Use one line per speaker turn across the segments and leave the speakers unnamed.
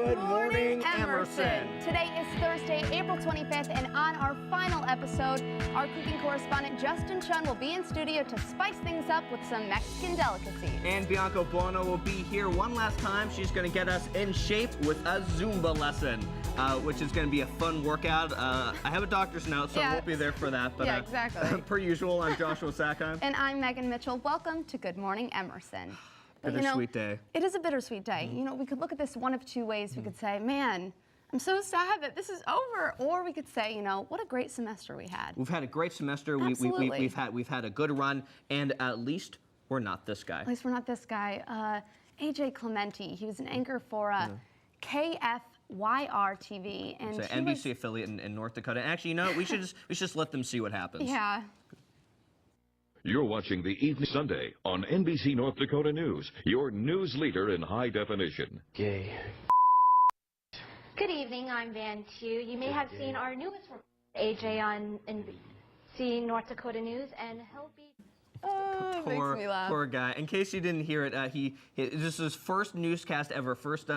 Good morning, Emerson.
Today is Thursday, April 25th, and on our final episode, our cooking correspondent Justin Chun will be in studio to spice things up with some Mexican delicacies.
And Bianca Buono will be here one last time. She's going to get us in shape with a Zumba lesson, which is going to be a fun workout. I have a doctor's note, so I won't be there for that. But,
yeah, exactly.
Per usual, I'm Joshua Sackheim.
And I'm Megan Mitchell. Welcome to Good Morning, Emerson.
Bittersweet day.
It is a bittersweet day. You know, we could look at this one of two ways. We could say, man, I'm so sad that this is over. Or we could say, you know, what a great semester we had.
We've had a great semester.
Absolutely.
We've had a good run, and at least we're not this guy.
At least we're not this guy. AJ Clementi, he was an anchor for KFYR TV. And
it's an NBC affiliate in North Dakota. And actually, you know, we should just let them see what happens.
Yeah.
You're watching the Evening Sunday on NBC North Dakota News, your news leader in high definition.
Gay.
Good evening, I'm Van Tu. You may have seen our newest reporter, AJ, on NBC North Dakota News, and he'll be...
Oh, it makes me laugh.
Poor guy. In case you didn't hear it, this is his first newscast ever, first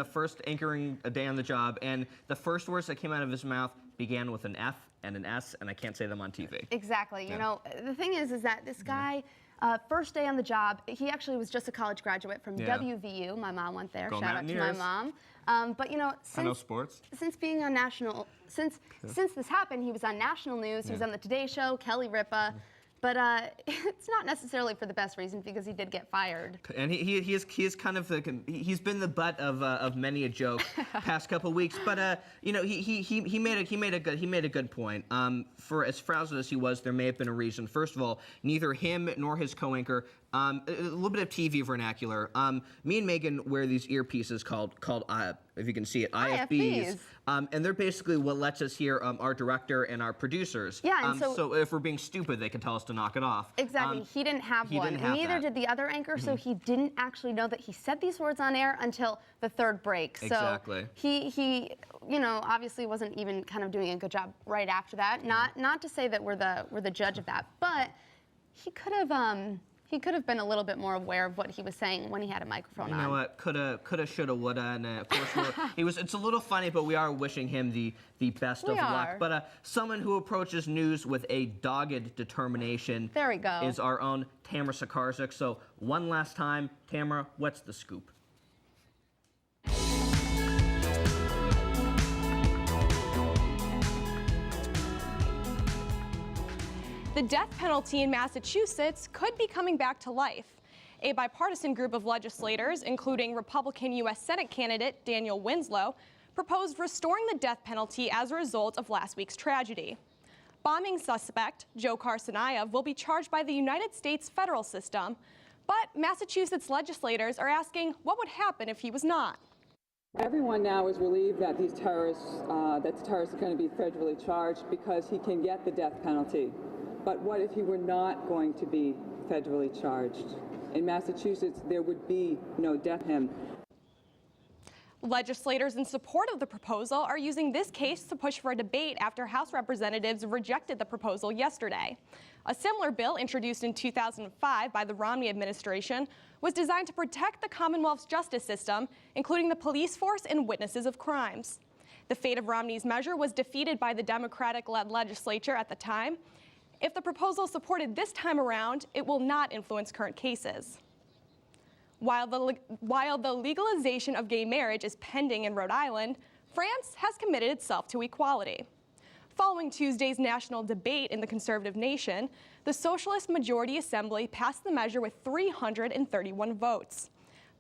anchoring a day on the job, and the first words that came out of his mouth began with an F and an S, and I can't say them on TV.
Exactly. You know, the thing is that this guy, first day on the job, he actually was just a college graduate from WVU. My mom went there. Shout out to my mom. But you know, since being on national, since this happened, he was on national news. He was on the Today Show, Kelly Ripa. But it's not necessarily for the best reason, because he did get fired. And
he is kind of he's been the butt of many a joke past couple of weeks. But you know, he made a good point. For as frazzled as he was, there may have been a reason. First of all, neither him nor his co-anchor. A little bit of TV vernacular. Me and Megan wear these earpieces called if you can see it, IFBs. And they're basically what lets us hear our director and our producers.
Yeah, and
so if we're being stupid, they can tell us to knock it off.
Exactly. He didn't have one. Neither did the other anchor, so he didn't actually know that he said these words on air until the third break. So
exactly.
He you know, obviously wasn't even kind of doing a good job right after that. Not to say that we're the judge of that, but he could have been a little bit more aware of what he was saying when he had a microphone on.
You know what? Coulda, shoulda, woulda, and of course it's a little funny, but we are wishing him the best of luck. But someone who approaches news with a dogged determination.
There we go.
Is our own Tamara Sakarczyk. So one last time, Tamara, what's the scoop?
The death penalty in Massachusetts could be coming back to life. A bipartisan group of legislators, including Republican U.S. Senate candidate Daniel Winslow, proposed restoring the death penalty as a result of last week's tragedy. Bombing suspect Joe Carsonayev will be charged by the United States federal system, but Massachusetts legislators are asking what would happen if he was not.
Everyone now is relieved that these terrorists, are going to be federally charged because he can get the death penalty. But what if he were not going to be federally charged? In Massachusetts, there would be no death penalty.
Legislators in support of the proposal are using this case to push for a debate after House representatives rejected the proposal yesterday. A similar bill introduced in 2005 by the Romney administration was designed to protect the Commonwealth's justice system, including the police force and witnesses of crimes. The fate of Romney's measure was defeated by the Democratic-led legislature at the time. If the proposal is supported this time around, it will not influence current cases. While the legalization of gay marriage is pending in Rhode Island, France has committed itself to equality. Following Tuesday's national debate in the conservative nation, the Socialist Majority Assembly passed the measure with 331 votes.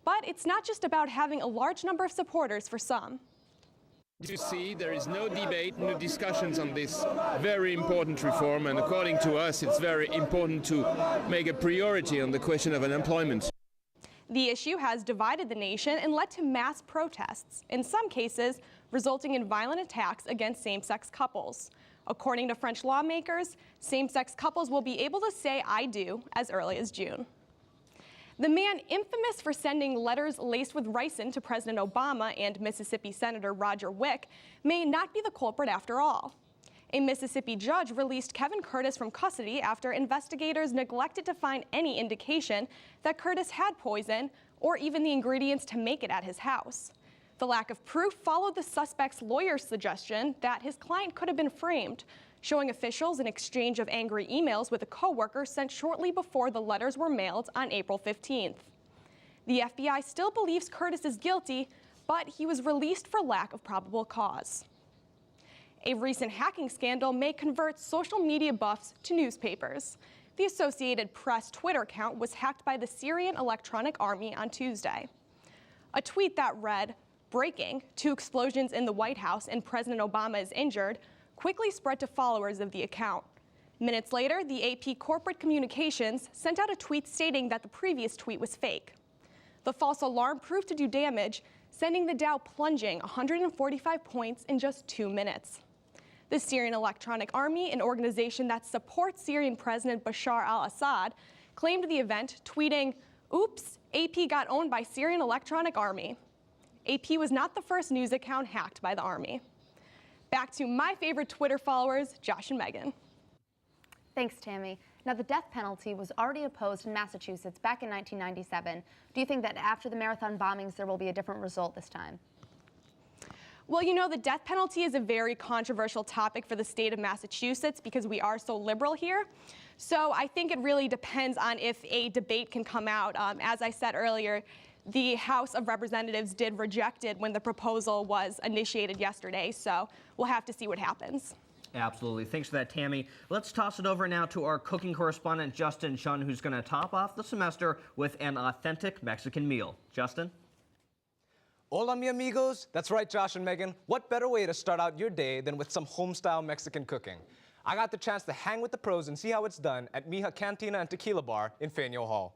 But it's not just about having a large number of supporters for some.
You see, there is no debate, no discussions on this very important reform, and according to us, it's very important to make a priority on the question of unemployment.
The issue has divided the nation and led to mass protests, in some cases resulting in violent attacks against same-sex couples. According to French lawmakers, same-sex couples will be able to say "I do" as early as June. The man infamous for sending letters laced with ricin to President Obama and Mississippi Senator Roger Wick may not be the culprit after all. A Mississippi judge released Kevin Curtis from custody after investigators neglected to find any indication that Curtis had poison or even the ingredients to make it at his house. The lack of proof followed the suspect's lawyer's suggestion that his client could have been framed, showing officials an exchange of angry emails with a coworker sent shortly before the letters were mailed on April 15th. The FBI still believes Curtis is guilty, but he was released for lack of probable cause. A recent hacking scandal may convert social media buffs to newspapers. The Associated Press Twitter account was hacked by the Syrian Electronic Army on Tuesday. A tweet that read, "Breaking, 2 explosions in the White House and President Obama is injured," quickly spread to followers of the account. Minutes later, the AP Corporate Communications sent out a tweet stating that the previous tweet was fake. The false alarm proved to do damage, sending the Dow plunging 145 points in just 2 minutes. The Syrian Electronic Army, an organization that supports Syrian President Bashar al-Assad, claimed the event, tweeting, "Oops, AP got owned by Syrian Electronic Army." AP was not the first news account hacked by the Army. Back to my favorite Twitter followers, Josh and Megan.
Thanks, Tammy. Now, the death penalty was already opposed in Massachusetts back in 1997. Do you think that after the marathon bombings, there will be a different result this time?
Well, you know, the death penalty is a very controversial topic for the state of Massachusetts because we are so liberal here. So I think it really depends on if a debate can come out. As I said earlier, the House of Representatives did reject it when the proposal was initiated yesterday. So we'll have to see what happens.
Absolutely. Thanks for that, Tammy. Let's toss it over now to our cooking correspondent, Justin Chun, who's going to top off the semester with an authentic Mexican meal. Justin?
Hola, mi amigos. That's right, Josh and Megan. What better way to start out your day than with some home-style Mexican cooking? I got the chance to hang with the pros and see how it's done at Mija Cantina and Tequila Bar in Faneuil Hall.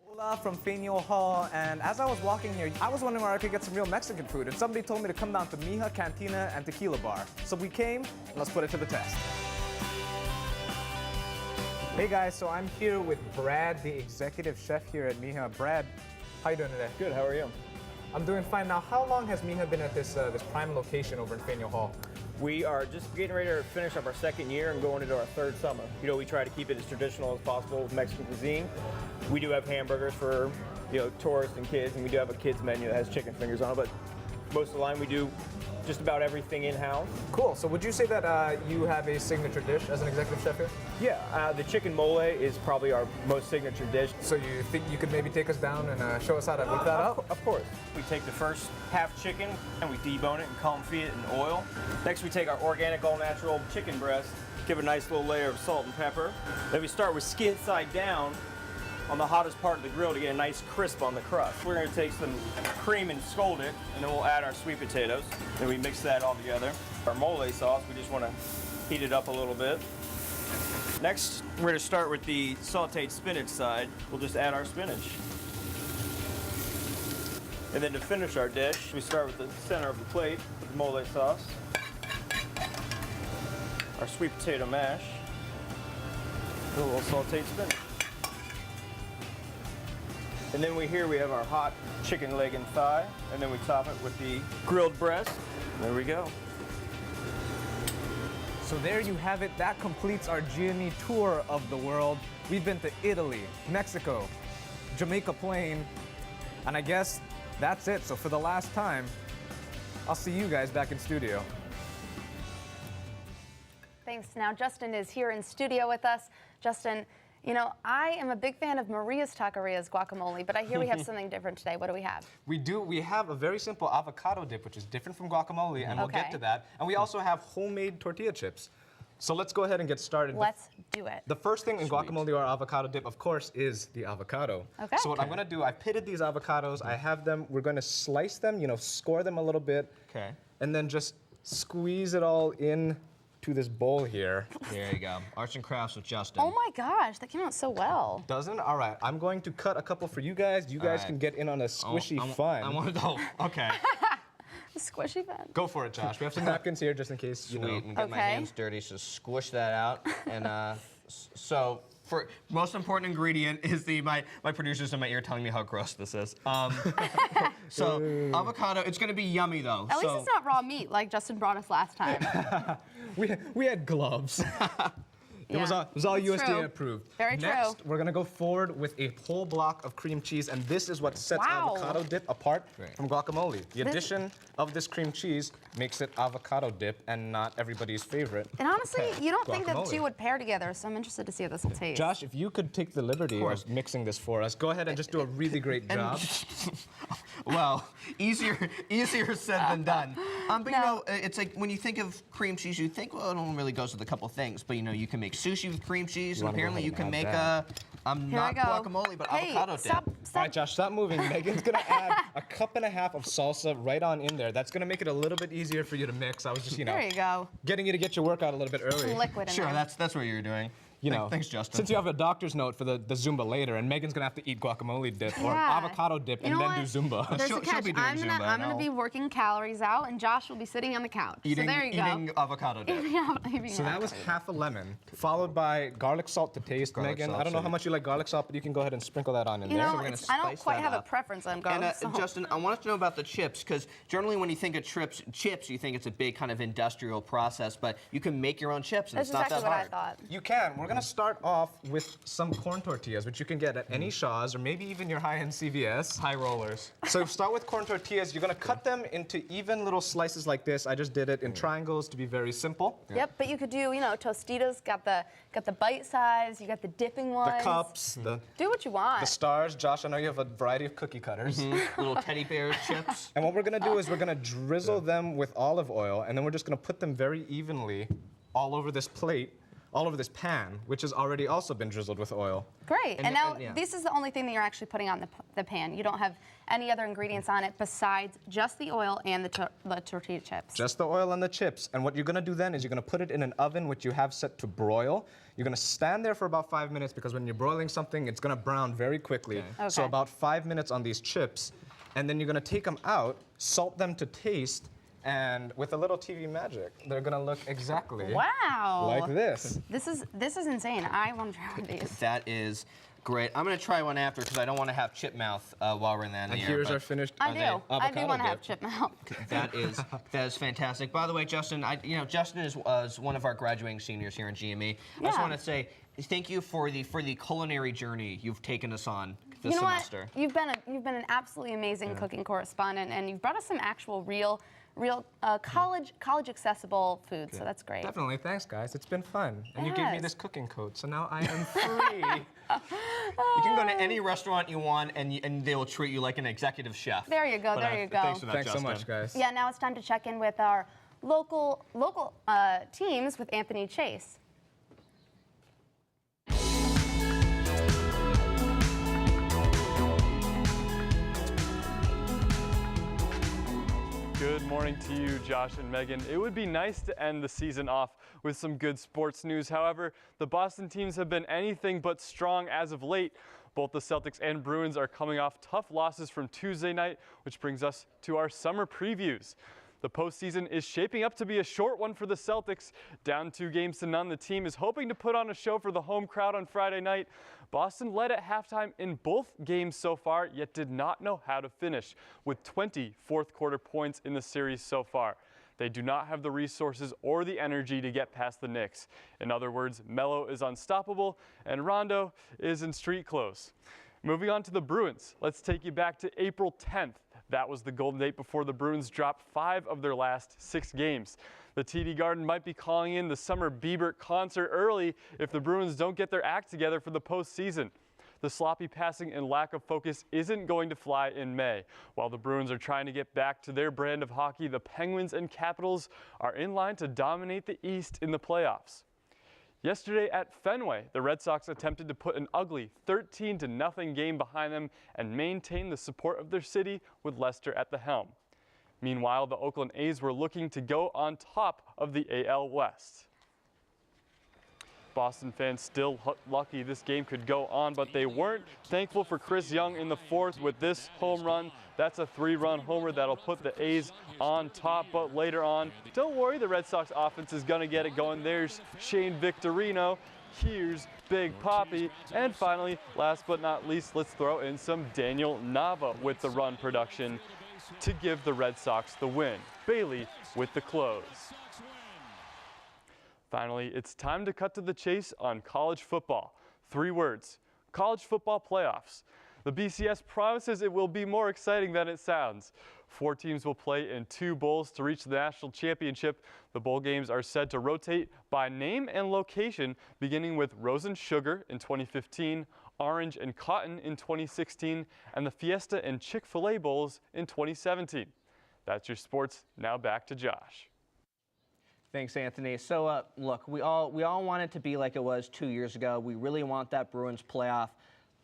Hola from Faneuil Hall, and as I was walking here, I was wondering where I could get some real Mexican food, and somebody told me to come down to Mija Cantina and Tequila Bar. So we came, and let's put it to the test. Hey guys, so I'm here with Brad, the executive chef here at Mija. Brad, how you doing today?
Good, how are you?
I'm doing fine. Now, how long has Mija been at this prime location over in Faneuil Hall?
We are just getting ready to finish up our 2nd year and going into our 3rd summer. You know, we try to keep it as traditional as possible with Mexican cuisine. We do have hamburgers for, tourists and kids, and we do have a kids menu that has chicken fingers on it, but most of the line we do just about everything in-house.
Cool. So would you say that you have a signature dish as an executive chef here?
Yeah, the chicken mole is probably our most signature dish.
So you think you could maybe take us down and show us how to whip that up?
Of course. We take the first half chicken and we debone it and confit it in oil. Next we take our organic all-natural chicken breast, give it a nice little layer of salt and pepper. Then we start with skin side down on the hottest part of the grill to get a nice crisp on the crust. We're going to take some cream and scald it, and then we'll add our sweet potatoes. Then we mix that all together. Our mole sauce, we just want to heat it up a little bit. Next, we're going to start with the sauteed spinach side. We'll just add our spinach. And then to finish our dish, we start with the center of the plate with the mole sauce, our sweet potato mash, a little sauteed spinach. And then we have our hot chicken leg and thigh, and then we top it with the grilled breast. There we go.
So there you have it. That completes our GME tour of the world. We've been to Italy, Mexico, Jamaica Plain, and I guess that's it. So for the last time, I'll see you guys back in studio.
Thanks. Now Justin is here in studio with us. Justin, you know, I am a big fan of Maria's Taqueria's guacamole, but I hear we have something different today. What do we have?
We do. We have a very simple avocado dip, which is different from guacamole, and we'll get to that. And we also have homemade tortilla chips. So let's go ahead and get started.
Let's do it.
The first thing in guacamole or avocado dip, of course, is the avocado.
Okay.
So what I'm going to do, I pitted these avocados. I have them. We're going to slice them, score them a little bit.
Okay.
And then just squeeze it all in to this bowl here.
There you go. Arts and crafts with Justin.
Oh my gosh, that came out so well.
Doesn't? All right. I'm going to cut a couple for you guys. You guys can get in on a squishy fun.
I want to. Okay.
Squishy fun.
Go for it, Josh. We have some napkins here just in case.
Sweet. And get my hands dirty, so squish that out. And so for most important ingredient is my producer's in my ear telling me how gross this is. So avocado. It's gonna be yummy though.
At least it's not raw meat like Justin brought us last time.
We had gloves. It was all USDA approved.
Very true.
Next, we're gonna go forward with a whole block of cream cheese, and this is what sets avocado dip apart from guacamole. The addition of this cream cheese makes it avocado dip and not everybody's favorite.
And honestly, you don't think that the two would pair together, so I'm interested to see how this will taste.
Josh, if you could take the liberty of mixing this for us, go ahead and just do a really great job.
Well, easier said than done. But you know, it's like when you think of cream cheese, you think, well, it only really goes with a couple things. But you know, you can make sushi with cream cheese, and apparently you can make not guacamole, but avocado dip.
Stop.
All right, Josh, stop moving. Megan's gonna add a cup and a half of salsa right on in there. That's gonna make it a little bit easier for you to mix. I was just,
there you go.
getting you to get your workout a little bit early.
Liquid in
Sure,
there.
that's what you're doing. Thanks, Justin.
Since you have a doctor's note for the Zumba later, and Megan's gonna have to eat guacamole dip or avocado dip and then do Zumba.
There's a catch. I'm gonna be working calories out, and Josh will be sitting on the couch. So there you go.
Eating avocado dip.
So that was half a lemon, followed by garlic salt to taste. Megan, I don't know how much you like garlic salt, but you can go ahead and sprinkle that on in there.
You know, I don't quite have a preference on garlic salt.
Justin, I want us to know about the chips, because generally when you think of chips, you think it's a big kind of industrial process, but you can make your own chips, and it's not that hard.
That's exactly what I thought.
You can. We're gonna start off with some corn tortillas, which you can get at any Shaw's or maybe even your high-end CVS.
High rollers.
So start with corn tortillas. You're gonna cut them into even little slices like this. I just did it in triangles to be very simple.
Yep, but you could do, you know, Tostitos got the bite size, you got the dipping ones.
The cups,
do what you want.
The stars. Josh, I know you have a variety of cookie cutters.
Little teddy bear chips.
And what we're gonna do is we're gonna drizzle them with olive oil, and then we're just gonna put them very evenly all over this plate, all over this pan, which has already also been drizzled with oil.
Great. And now this is the only thing that you're actually putting on the pan. You don't have any other ingredients on it besides just the oil and the tortilla chips.
Just the oil and the chips. And what you're gonna do then is you're gonna put it in an oven which you have set to broil. You're gonna stand there for about 5 minutes, because when you're broiling something, it's gonna brown very quickly.
Okay.
So about 5 minutes on these chips. And then you're gonna take them out, salt them to taste, and with a little TV magic, they're gonna look exactly like this.
This is insane. I want to try one of these.
That is great. I'm gonna try one after, because I don't want to have chip mouth while we're in the air.
And here's our finished
I do want to have chip mouth.
That is fantastic. By the way, Justin, Justin is one of our graduating seniors here in GME. I just want to say thank you for the culinary journey you've taken us on this semester.
You've been an absolutely amazing cooking correspondent, and you've brought us some actual real college accessible food, so that's great.
Definitely, thanks guys, it's been fun. And you gave me this cooking coat, so now I am free.
You can go to any restaurant you want, and they will treat you like an executive chef.
There you go, there you go.
Thanks for that,
Thanks so much, guys.
Yeah, now it's time to check in with our local teams with Anthony Chase.
Good morning to you, Josh and Megan. It would be nice to end the season off with some good sports news. However, the Boston teams have been anything but strong as of late. Both the Celtics and Bruins are coming off tough losses from Tuesday night, which brings us to our summer previews. The postseason is shaping up to be a short one for the Celtics. Down 2-0, the team is hoping to put on a show for the home crowd on Friday night. Boston led at halftime in both games so far, yet did not know how to finish, with 20 fourth-quarter points in the series so far. They do not have the resources or the energy to get past the Knicks. In other words, Melo is unstoppable, and Rondo is in street clothes. Moving on to the Bruins, let's take you back to April 10th. That was the golden date before the Bruins dropped 5 of their last 6 games. The TD Garden might be calling in the summer Bieber concert early if the Bruins don't get their act together for the postseason. The sloppy passing and lack of focus isn't going to fly in May. While the Bruins are trying to get back to their brand of hockey, the Penguins and Capitals are in line to dominate the East in the playoffs. Yesterday at Fenway, the Red Sox attempted to put an ugly 13-0 game behind them and maintain the support of their city with Lester at the helm. Meanwhile, the Oakland A's were looking to go on top of the AL West. Boston fans still lucky this game could go on, but they weren't. Thankful for Chris Young in the 4th with this home run. That's a 3-run homer that'll put the A's on top, but later on, don't worry, the Red Sox offense is gonna get it going. There's Shane Victorino. Here's Big Papi. And finally, last but not least, let's throw in some Daniel Nava with the run production to give the Red Sox the win. Bailey with the close. Finally, it's time to cut to the chase on college football. 3 words: college football playoffs. The BCS promises it will be more exciting than it sounds. 4 teams will play in 2 bowls to reach the national championship. The bowl games are said to rotate by name and location, beginning with Rose and Sugar in 2015, Orange and Cotton in 2016, and the Fiesta and Chick-fil-A Bowls in 2017. That's your sports. Now back to Josh.
Thanks, Anthony. So, look, we all want it to be like it was 2 years ago. We really want that Bruins playoff,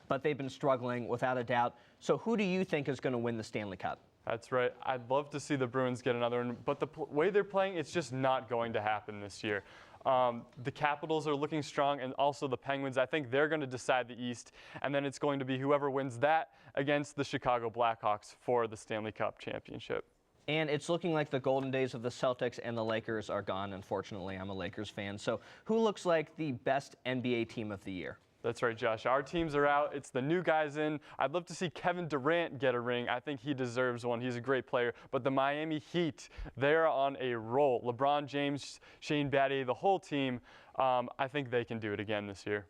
but they've been struggling without a doubt. So who do you think is going to win the Stanley Cup?
That's right. I'd love to see the Bruins get another one, but the way they're playing, it's just not going to happen this year. The Capitals are looking strong, and also the Penguins. I think they're going to decide the East, and then it's going to be whoever wins that against the Chicago Blackhawks for the Stanley Cup championship.
And it's looking like the golden days of the Celtics and the Lakers are gone, unfortunately. I'm a Lakers fan. So who looks like the best NBA team of the year?
That's right, Josh. Our teams are out. It's the new guys in. I'd love to see Kevin Durant get a ring. I think he deserves one. He's a great player. But the Miami Heat, they're on a roll. LeBron James, Shane Battier, the whole team, I think they can do it again this year.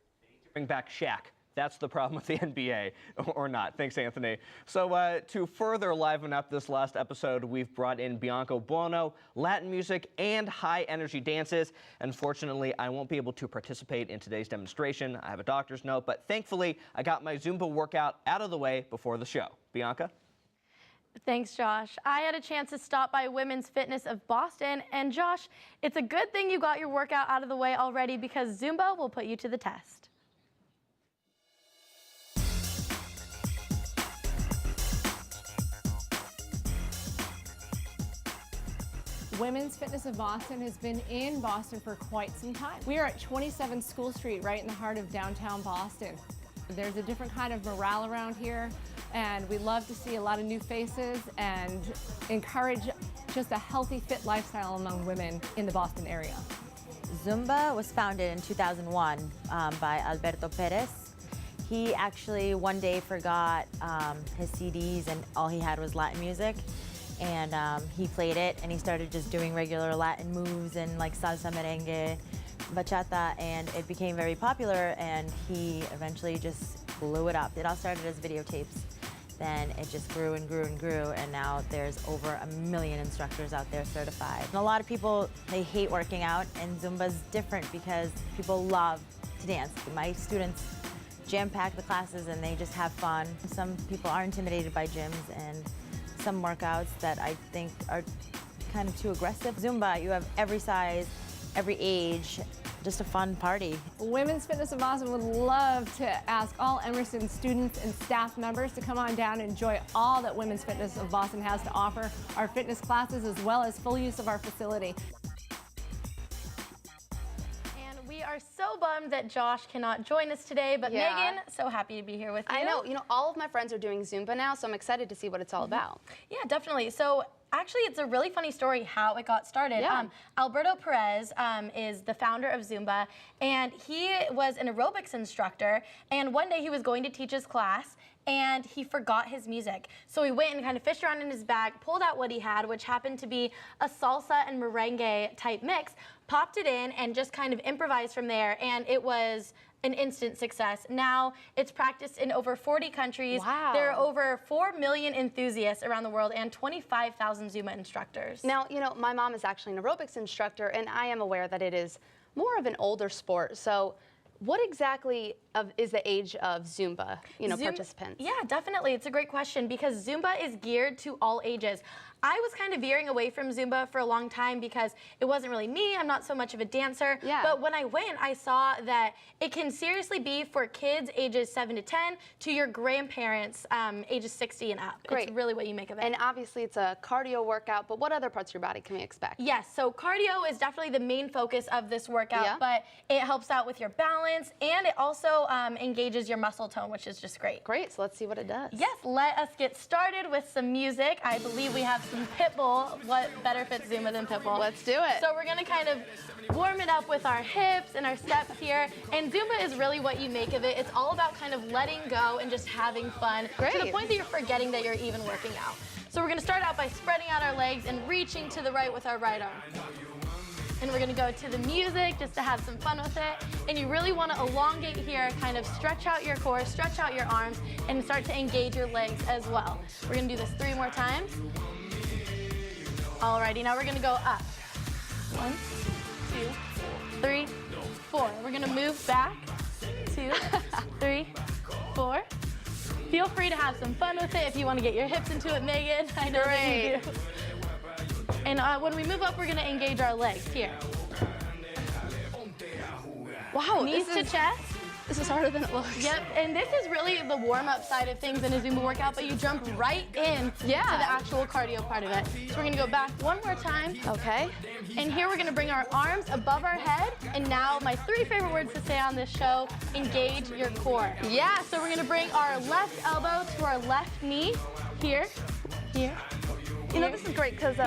Bring back Shaq. That's the problem with the NBA, or not. Thanks, Anthony. So to further liven up this last episode, we've brought in Bianca Buono, Latin music, and high-energy dances. Unfortunately, I won't be able to participate in today's demonstration. I have a doctor's note, but thankfully, I got my Zumba workout out of the way before the show. Bianca?
Thanks, Josh. I had a chance to stop by Women's Fitness of Boston, and Josh, it's a good thing you got your workout out of the way already because Zumba will put you to the test.
Women's Fitness of Boston has been in Boston for quite some time. We are at 27 School Street, right in the heart of downtown Boston. There's a different kind of morale around here, and we love to see a lot of new faces and encourage just a healthy, fit lifestyle among women in the Boston area.
Zumba was founded in 2001 by Alberto Perez. He actually one day forgot his CDs and all he had was Latin music. And he played it, and he started just doing regular Latin moves and like salsa, merengue, bachata, and it became very popular, and he eventually just blew it up. It all started as videotapes. Then it just grew and grew and grew, and now there's over 1 million instructors out there certified. And a lot of people, they hate working out, and Zumba's different because people love to dance. My students jam-pack the classes, and they just have fun. Some people are intimidated by gyms, and some workouts that I think are kind of too aggressive. Zumba, you have every size, every age, just a fun party.
Women's Fitness of Boston would love to ask all Emerson students and staff members to come on down and enjoy all that Women's Fitness of Boston has to offer, our fitness classes as well as full use of our facility.
We are so bummed that Josh cannot join us today, but Megan, so happy to be here with you.
I know, all of my friends are doing Zumba now, so I'm excited to see what it's all about.
Yeah, definitely. So actually, it's a really funny story how it got started.
Yeah.
Alberto Perez is the founder of Zumba, and he was an aerobics instructor, and one day he was going to teach his class, and he forgot his music. So he went and kind of fished around in his bag, pulled out what he had, which happened to be a salsa and merengue type mix, popped it in, and just kind of improvised from there, and it was an instant success. Now it's practiced in over 40 countries.
Wow.
There are over 4 million enthusiasts around the world and 25,000 Zumba instructors.
Now, my mom is actually an aerobics instructor, and I am aware that it is more of an older sport. So what exactly is the age of Zumba, participants?
Yeah, definitely. It's a great question because Zumba is geared to all ages. I was kind of veering away from Zumba for a long time because it wasn't really me. I'm not so much of a dancer.
Yeah.
But when I went, I saw that it can seriously be for kids ages 7 to 10 to your grandparents ages 60 and up.
Great.
It's really what you make of it.
And obviously it's a cardio workout, but what other parts of your body can we expect?
Yes, so cardio is definitely the main focus of this workout, but it helps out with your balance, and it also engages your muscle tone, which is just great.
Great, so let's see what it does.
Yes, let us get started with some music. I believe we have some Pitbull. What better fits Zumba than Pitbull?
Let's do it.
So we're gonna kind of warm it up with our hips and our steps here, and Zumba is really what you make of it. It's all about kind of letting go and just having fun to the point that you're forgetting that you're even working out. So we're gonna start out by spreading out our legs and reaching to the right with our right arm. and we're gonna go to the music just to have some fun with it. And you really wanna elongate here, kind of stretch out your core, stretch out your arms, and start to engage your legs as well. We're gonna do this 3 more times. Alrighty, now we're gonna go up. 1, 2, 3, 4. We're gonna move back. 2, 3, 4. Feel free to have some fun with it if you want to get your hips into it, Megan. I know that you do. And when we move up, we're going to engage our legs here.
Wow,
knees to chest.
This is harder than it looks.
Yep, and this is really the warm-up side of things in a Zumba workout, but you jump right in to the actual cardio part of it. So we're gonna go back 1 more time.
Okay.
And here we're gonna bring our arms above our head, and now my 3 favorite words to say on this show, engage your core.
Yeah.
So we're gonna bring our left elbow to our left knee, here, here.
You know, this is great because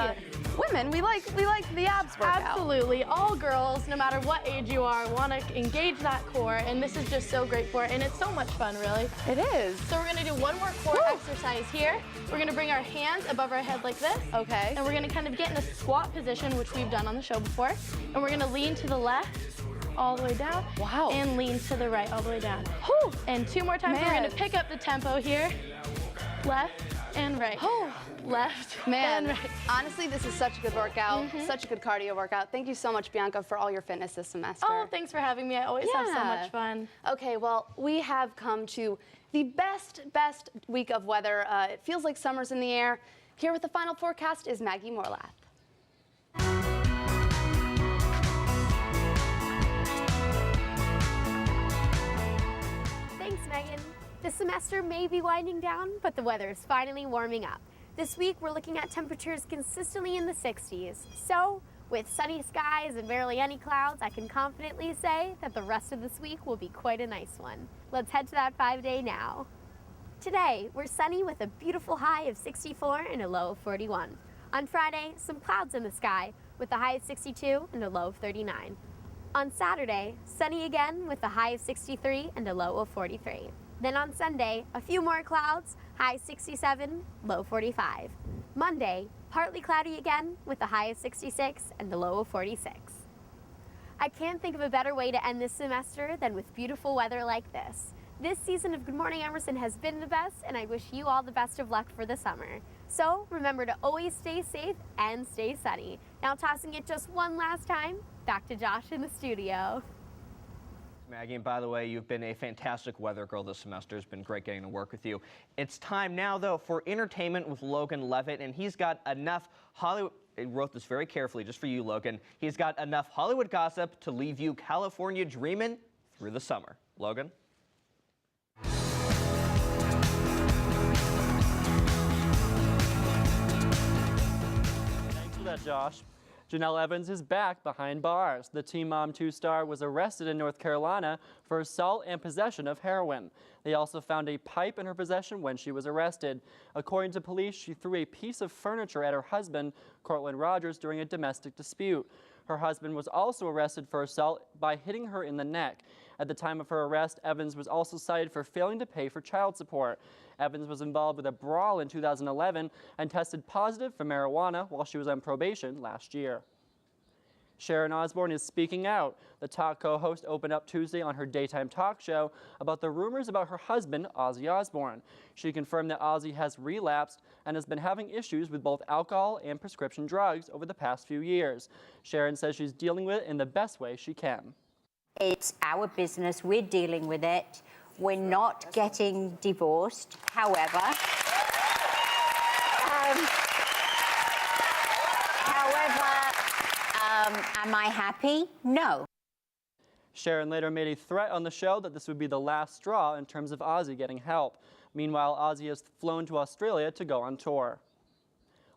women, we like the abs workout.
Absolutely. All girls, no matter what age you are, want to engage that core, and this is just so great for it, and it's so much fun, really.
It is.
So we're going to do 1 more core exercise here. We're going to bring our hands above our head like this.
Okay.
And we're going to kind of get in a squat position, which we've done on the show before. And we're going to lean to the left all the way down.
Wow.
And lean to the right all the way down.
Whew.
And 2 more times.
Man.
We're going to pick up the tempo here. Left and right. Left and right.
Honestly, this is such a good workout, such a good cardio workout. Thank you so much, Bianca, for all your fitness this semester.
Oh, thanks for having me. I always have so much fun.
Okay, well, we have come to the best week of weather. It feels like summer's in the air. Here with the final forecast is Maggie Morlath.
Thanks, Megan. The semester may be winding down, but the weather is finally warming up. This week, we're looking at temperatures consistently in the 60s. So, with sunny skies and barely any clouds, I can confidently say that the rest of this week will be quite a nice one. Let's head to that 5-day now. Today, we're sunny with a beautiful high of 64 and a low of 41. On Friday, some clouds in the sky with a high of 62 and a low of 39. On Saturday, sunny again with a high of 63 and a low of 43. Then on Sunday, a few more clouds, high 67, low 45. Monday, partly cloudy again with a high of 66 and a low of 46. I can't think of a better way to end this semester than with beautiful weather like this. This season of Good Morning Emerson has been the best, and I wish you all the best of luck for the summer. So remember to always stay safe and stay sunny. Now tossing it just one last time, back to Josh in the studio.
Maggie, and by the way, you've been a fantastic weather girl this semester. It's been great getting to work with you. It's time now, though, for entertainment with Logan Levitt, and he's got enough Hollywood. I wrote this very carefully just for you, Logan. He's got enough Hollywood gossip to leave you California dreaming through the summer. Logan?
Thanks for that, Josh. Janelle Evans is back behind bars. The Teen Mom 2 star was arrested in North Carolina for assault and possession of heroin. They also found a pipe in her possession when she was arrested. According to police, she threw a piece of furniture at her husband, Cortland Rogers, during a domestic dispute. Her husband was also arrested for assault by hitting her in the neck. At the time of her arrest, Evans was also cited for failing to pay for child support. Evans was involved with a brawl in 2011 and tested positive for marijuana while she was on probation last year. Sharon Osbourne is speaking out. The talk co-host opened up Tuesday on her daytime talk show about the rumors about her husband, Ozzy Osbourne. She confirmed that Ozzy has relapsed and has been having issues with both alcohol and prescription drugs over the past few years. Sharon says she's dealing with it in the best way she can.
It's our business. We're dealing with it. We're not getting divorced. However, am I happy? No.
Sharon later made a threat on the show that this would be the last straw in terms of Ozzy getting help. Meanwhile, Ozzy has flown to Australia to go on tour.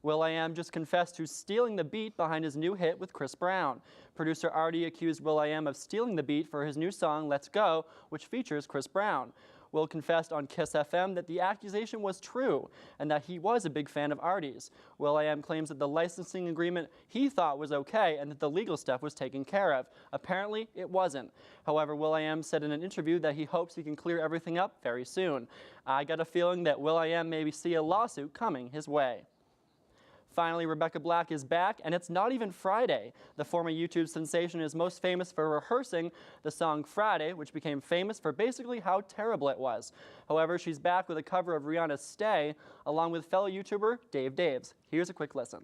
will.i.am just confessed to stealing the beat behind his new hit with Chris Brown. Producer Artie accused will.i.am of stealing the beat for his new song, Let's Go, which features Chris Brown. Will confessed on Kiss FM that the accusation was true and that he was a big fan of Artie's. will.i.am claims that the licensing agreement he thought was okay and that the legal stuff was taken care of. Apparently, it wasn't. However, will.i.am said in an interview that he hopes he can clear everything up very soon. I got a feeling that will.i.am maybe see a lawsuit coming his way. Finally, Rebecca Black is back, and it's not even Friday. The former YouTube sensation is most famous for rehearsing the song Friday, which became famous for basically how terrible it was. However, she's back with a cover of Rihanna's Stay, along with fellow YouTuber Dave Daves. Here's a quick listen.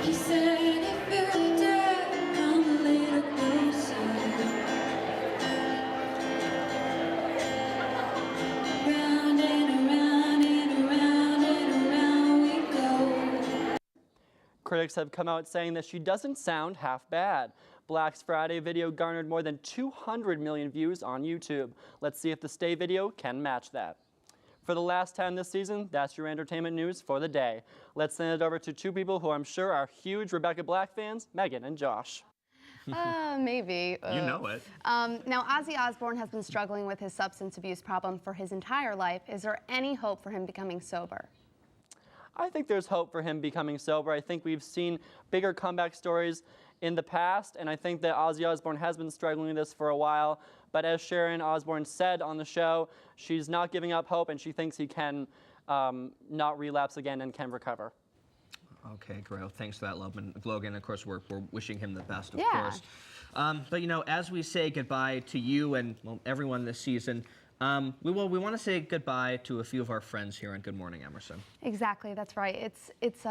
He said, if you're dead, come a little closer. Round and around and around and around we go.
Critics have come out saying that she doesn't sound half bad. Black's Friday video garnered more than 200 million views on YouTube. Let's see if the Stay video can match that. For the last time this season, that's your entertainment news for the day. Let's send it over to two people who I'm sure are huge Rebecca Black fans, Megan and Josh.
Maybe.
You know it.
Now, Ozzy Osbourne has been struggling with his substance abuse problem for his entire life. Is there any hope for him becoming sober?
I think there's hope for him becoming sober. I think we've seen bigger comeback stories in the past, and I think that Ozzy Osbourne has been struggling with this for a while. But as Sharon Osbourne said on the show, she's not giving up hope, and she thinks he can not relapse again and can recover.
Okay, great. Well, thanks for that, Logan. Of course, we're wishing him the best, of course. But, you know, as we say goodbye to you and everyone this season, we want to say goodbye to a few of our friends here on Good Morning Emerson.
Exactly, that's right. It's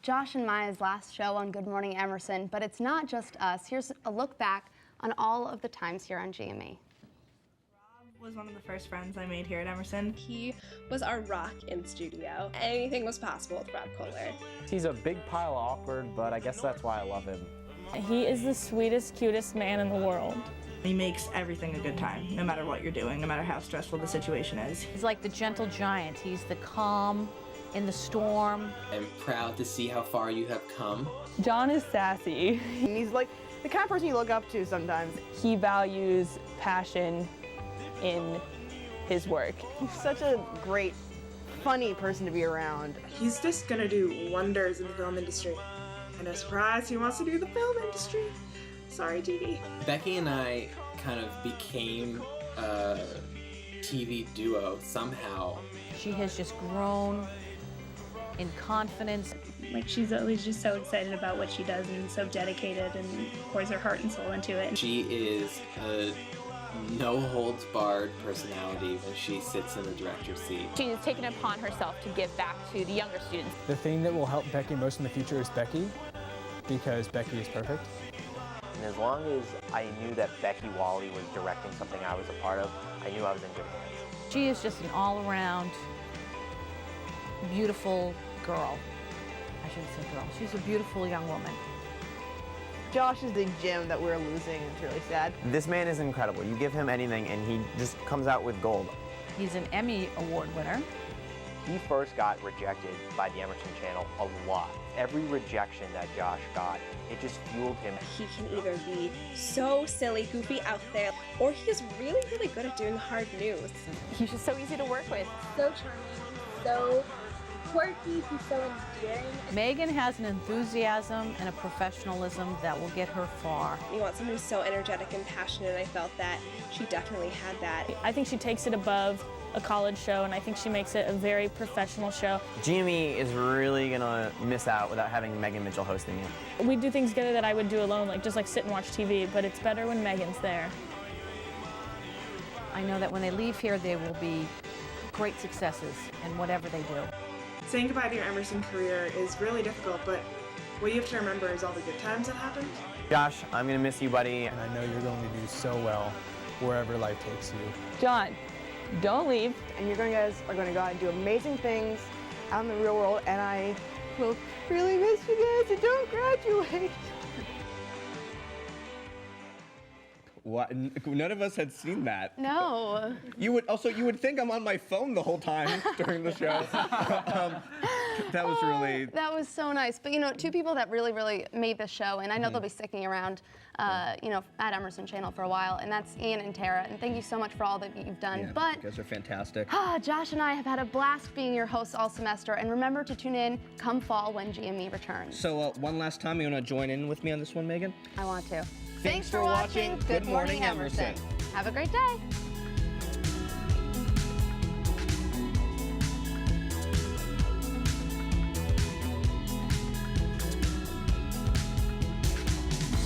Josh and Maya's last show on Good Morning Emerson, but it's not just us. Here's a look back on all of the times here on GME.
Was one of the first friends I made here at Emerson.
He was our rock in studio. Anything was possible with Rob Kohler.
He's a big pile of awkward, but I guess that's why I love him.
He is the sweetest, cutest man in the world.
He makes everything a good time, no matter what you're doing, no matter how stressful the situation is.
He's like the gentle giant. He's the calm in the storm.
I'm proud to see how far you have come.
John is sassy. He's like the kind of person you look up to sometimes. He values passion in his work. He's such a great, funny person to be around.
He's just gonna do wonders in the film industry. And a surprise, he wants to do the film industry. Sorry, TV.
Becky and I kind of became a TV duo somehow.
She has just grown in confidence.
Like, she's always just so excited about what she does and so dedicated and pours her heart and soul into it.
She is a no-holds-barred personality when she sits in the director's seat.
She has taken it upon herself to give back to the younger students.
The thing that will help Becky most in the future is Becky, because Becky is perfect.
And as long as I knew that Becky Wally was directing something I was a part of, I knew I was in good hands.
She is just an all-around beautiful girl. I shouldn't say girl. She's a beautiful young woman.
Josh is the gem that we're losing. It's really sad.
This man is incredible. You give him anything and he just comes out with gold.
He's an Emmy Award winner.
He first got rejected by the Emerson channel a lot. Every rejection that Josh got, it just fueled him.
He can either be so silly, goofy out there, or he is really, really good at doing hard news.
He's just so easy to work with.
So charming, so quirky, he's so endearing.
Megan has an enthusiasm and a professionalism that will get her far.
You want someone who's so energetic and passionate, and I felt that she definitely had that.
I think she takes it above a college show, and I think she makes it a very professional show.
GME is really gonna miss out without having Megan Mitchell hosting it.
We do things together that I would do alone, like just like sit and watch TV, but it's better when Megan's there.
I know that when they leave here, they will be great successes in whatever they do.
Saying goodbye to your Emerson career is really difficult, but what you have to remember is all the good times that happened.
Josh, I'm gonna miss you, buddy.
And I know you're going to do so well wherever life takes you.
John, don't leave. And you guys are going to go out and do amazing things out in the real world, and I will really miss you guys, and don't graduate.
What? None of us had seen that.
No.
You would think I'm on my phone the whole time during the show. That was really.
That was so nice. But you know, two people that really, really made this show, and I know they'll be sticking around, you know, at Emerson Channel for a while, and that's Ian and Tara. And thank you so much for all that you've done.
Yeah,
but
you guys are fantastic.
Josh and I have had a blast being your hosts all semester, and remember to tune in come fall when GME returns.
So one last time, you want to join in with me on this one, Megan?
I want to.
Thanks for watching Good Morning Emerson.
Have a great day.